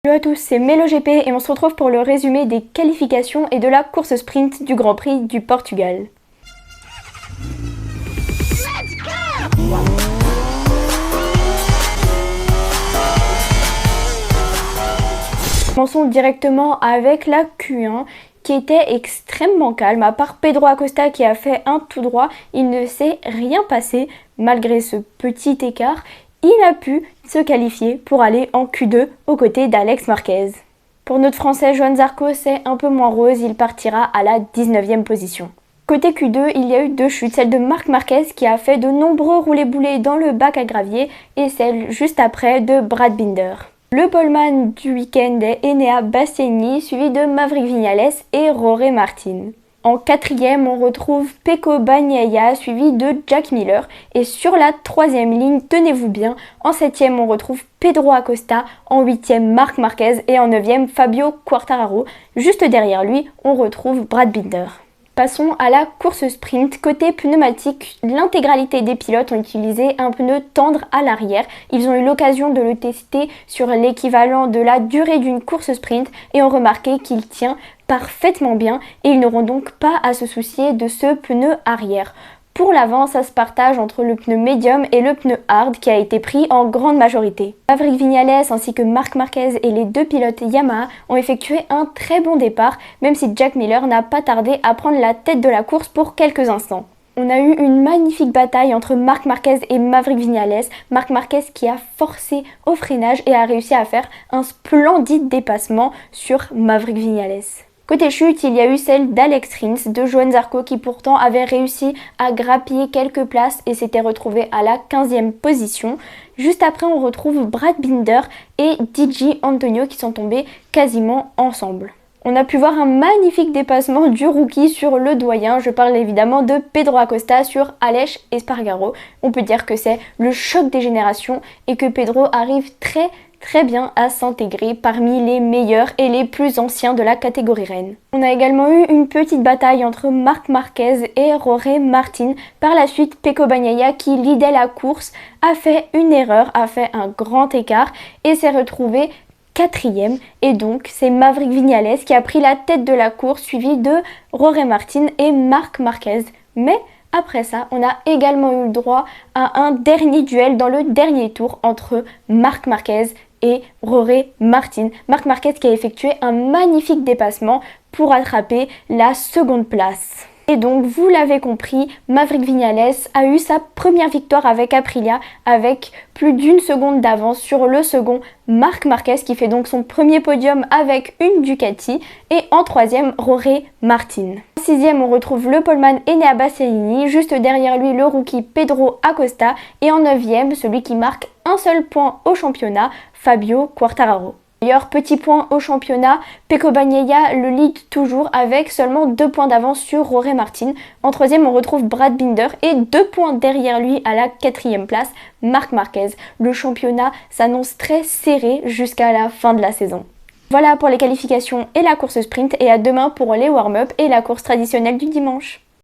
Hello à tous, c'est MeloGP et on se retrouve pour le résumé des qualifications et de la course sprint du Grand Prix du Portugal. Commençons directement avec la Q1 qui était extrêmement calme, à part Pedro Acosta qui a fait un tout droit, il ne s'est rien passé malgré ce petit écart. Il a pu se qualifier pour aller en Q2 aux côtés d'Alex Marquez. Pour notre Français Johann Zarco, c'est un peu moins rose, il partira à la 19e position. Côté Q2, il y a eu deux chutes, celle de Marc Marquez qui a fait de nombreux roulés-boulés dans le bac à gravier et celle juste après de Brad Binder. Le poleman du week-end est Enea Bastianini, suivi de Maverick Viñales et Jorge Martin. En quatrième, on retrouve Pecco Bagnaia, suivi de Jack Miller. Et sur la troisième ligne, tenez-vous bien, en septième, on retrouve Pedro Acosta, en huitième, Marc Marquez et en neuvième, Fabio Quartararo. Juste derrière lui, on retrouve Brad Binder. Passons à la course sprint. Côté pneumatique, l'intégralité des pilotes ont utilisé un pneu tendre à l'arrière. Ils ont eu l'occasion de le tester sur l'équivalent de la durée d'une course sprint et ont remarqué qu'il tient parfaitement bien et ils n'auront donc pas à se soucier de ce pneu arrière. Pour l'avant, ça se partage entre le pneu médium et le pneu hard qui a été pris en grande majorité. Maverick Viñales ainsi que Marc Marquez et les deux pilotes Yamaha ont effectué un très bon départ, même si Jack Miller n'a pas tardé à prendre la tête de la course pour quelques instants. On a eu une magnifique bataille entre Marc Marquez et Maverick Viñales. Marc Marquez qui a forcé au freinage et a réussi à faire un splendide dépassement sur Maverick Viñales. Côté chute, il y a eu celle d'Alex Rins, de Johann Zarco qui pourtant avait réussi à grappiller quelques places et s'était retrouvé à la 15e position. Juste après, on retrouve Brad Binder et Di Antonio qui sont tombés quasiment ensemble. On a pu voir un magnifique dépassement du rookie sur le doyen, je parle évidemment de Pedro Acosta sur Aleix Espargaro. On peut dire que c'est le choc des générations et que Pedro arrive très bien à s'intégrer parmi les meilleurs et les plus anciens de la catégorie reine. On a également eu une petite bataille entre Marc Marquez et Jorge Martin. Par la suite, Pecco Bagnaia qui lidait la course a fait une erreur, a fait un grand écart et s'est retrouvé quatrième et donc c'est Maverick Viñales qui a pris la tête de la course suivi de Jorge Martin et Marc Marquez. Mais après ça, on a également eu le droit à un dernier duel dans le dernier tour entre Marc Marquez et Jorge Martin. Marc Marquez qui a effectué un magnifique dépassement pour attraper la seconde place. Et donc, vous l'avez compris, Maverick Viñales a eu sa première victoire avec Aprilia avec plus d'une seconde d'avance sur le second Marc Marquez qui fait donc son premier podium avec une Ducati et en troisième Jorge Martin. En sixième, on retrouve le poleman Enea Bastianini, juste derrière lui le rookie Pedro Acosta et en neuvième, celui qui marque un seul point au championnat, Fabio Quartararo. D'ailleurs, petit point au championnat, Pecco Bagnaia le lead toujours avec seulement 2 points d'avance sur Jorge Martin. En troisième, on retrouve Brad Binder et 2 points derrière lui à la 4e place, Marc Marquez. Le championnat s'annonce très serré jusqu'à la fin de la saison. Voilà pour les qualifications et la course sprint et à demain pour les warm-up et la course traditionnelle du dimanche.